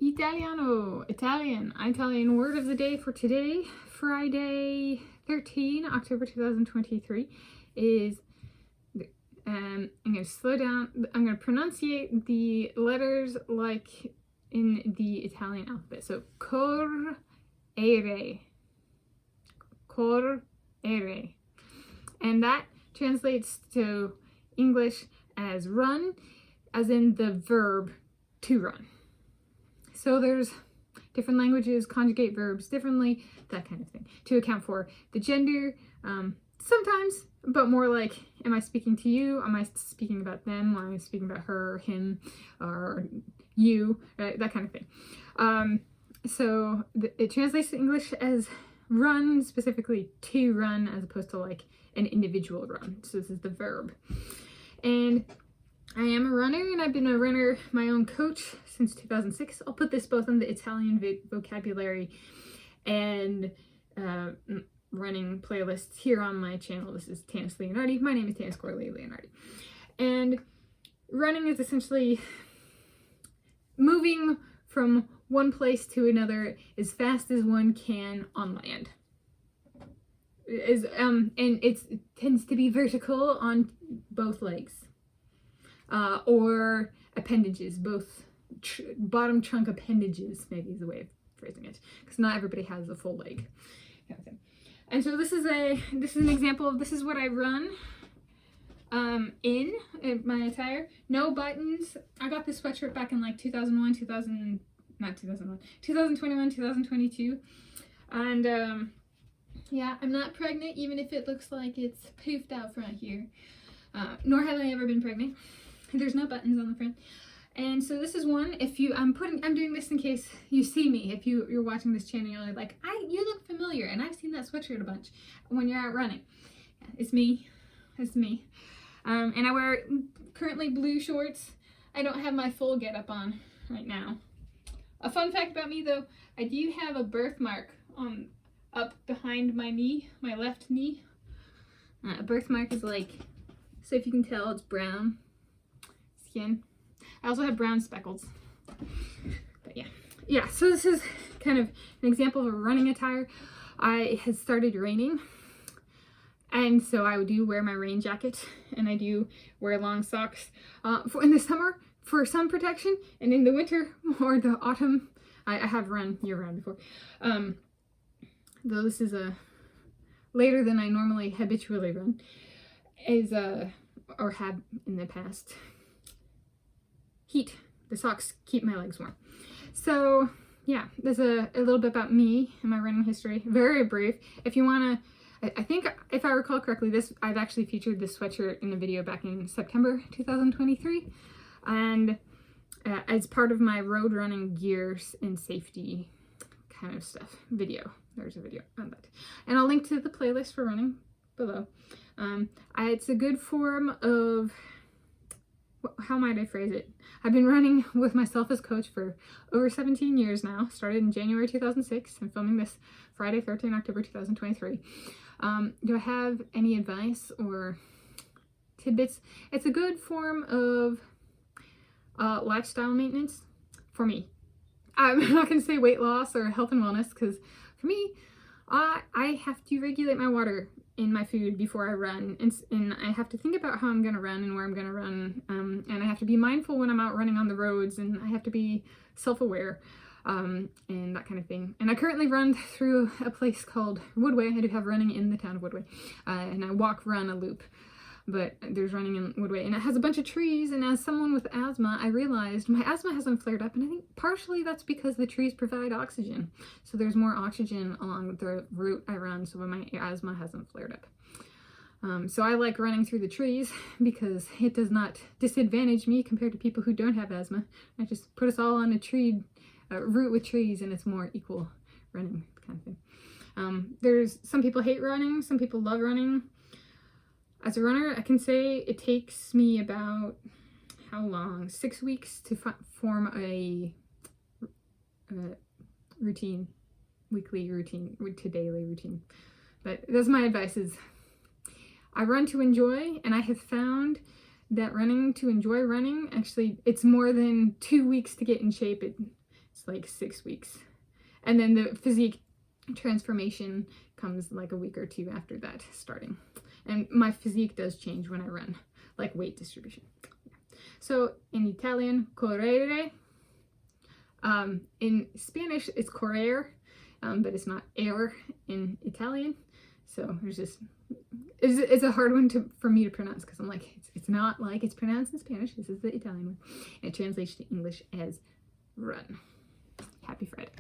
Italian word of the day for today, Friday 13, October 2023, is, I'm going to slow down, I'm going to pronunciate the letters like in the Italian alphabet. So, Correre. Correre. And that translates to English as run, as in the verb to run. So there's different languages conjugate verbs differently, that kind of thing, to account for the gender, sometimes, but more like, am I speaking to you? Am I speaking about them? Am I speaking about her, him, or you? Right? That kind of thing. So it translates to English as run, specifically to run, as opposed to like an individual run. So this is the verb. And I am a runner, and I've been a runner, my own coach, since 2006. I'll put this both in the Italian vocabulary and running playlists here on my channel. This is Tanis Leonhardi. My name is Tanis Coralee Leonhardi. And running is essentially moving from one place to another as fast as one can on land. And it tends to be vertical on both legs. Or appendages, both bottom trunk appendages, maybe is the way of phrasing it, because not everybody has a full leg, kind of thing. And so this is an example of, this is what I run in my attire. No buttons. I got this sweatshirt back in like 2021, 2022, and yeah, I'm not pregnant, even if it looks like it's poofed out front here. Nor have I ever been pregnant. There's no buttons on the front. And so this is one. If you, I'm doing this in case you see me. If you're watching this channel, you're like, you look familiar, and I've seen that sweatshirt a bunch when you're out running. Yeah, it's me. It's me. And I wear currently blue shorts. I don't have my full getup on right now. A fun fact about me though, I do have a birthmark on up behind my knee, my left knee. A birthmark is like, so if you can tell, it's brown skin. I also have brown speckles. But yeah, so this is kind of an example of a running attire. It has started raining, and so I do wear my rain jacket, and I do wear long socks in the summer for sun protection, and in the winter or the autumn, I have run year-round before. Though this is later than I normally habitually run, or have in the past. Heat. The socks keep my legs warm. So yeah, there's a little bit about me and my running history. Very brief. If you want to, I think if I recall correctly, I've actually featured this sweatshirt in a video back in September 2023, and as part of my road running gears and safety kind of stuff video. There's a video on that, and I'll link to the playlist for running below. It's a good form of, how might I phrase it? I've been running with myself as coach for over 17 years now. Started in January 2006. I'm filming this Friday, 13 October 2023. Do I have any advice or tidbits? It's a good form of lifestyle maintenance for me. I'm not going to say weight loss or health and wellness, because for me, I have to regulate my water in my food before I run, and I have to think about how I'm going to run and where I'm going to run, and I have to be mindful when I'm out running on the roads, and I have to be self-aware, and that kind of thing. And I currently run through a place called Woodway. I do have running in the town of Woodway, and I run a loop, but there's running in Woodway, and it has a bunch of trees, and as someone with asthma, I realized my asthma hasn't flared up, and I think partially that's because the trees provide oxygen. So there's more oxygen along the route I run, so when my asthma hasn't flared up. So I like running through the trees because it does not disadvantage me compared to people who don't have asthma. I just put us all on a route with trees, and it's more equal running kind of thing. There's some people hate running, some people love running. As a runner, I can say it takes me about, how long? 6 weeks to form a routine, weekly routine to daily routine. But that's my advice, is I run to enjoy, and I have found that running to enjoy running, actually, it's more than 2 weeks to get in shape. It's like 6 weeks. And then the physique transformation comes like a week or two after that starting. And my physique does change when I run, like weight distribution. So in Italian, Correre. In Spanish, it's Correre, but it's not air in Italian. So there's just, it's a hard one for me to pronounce because I'm like, it's not like it's pronounced in Spanish. This is the Italian one. And it translates to English as run. Happy Friday.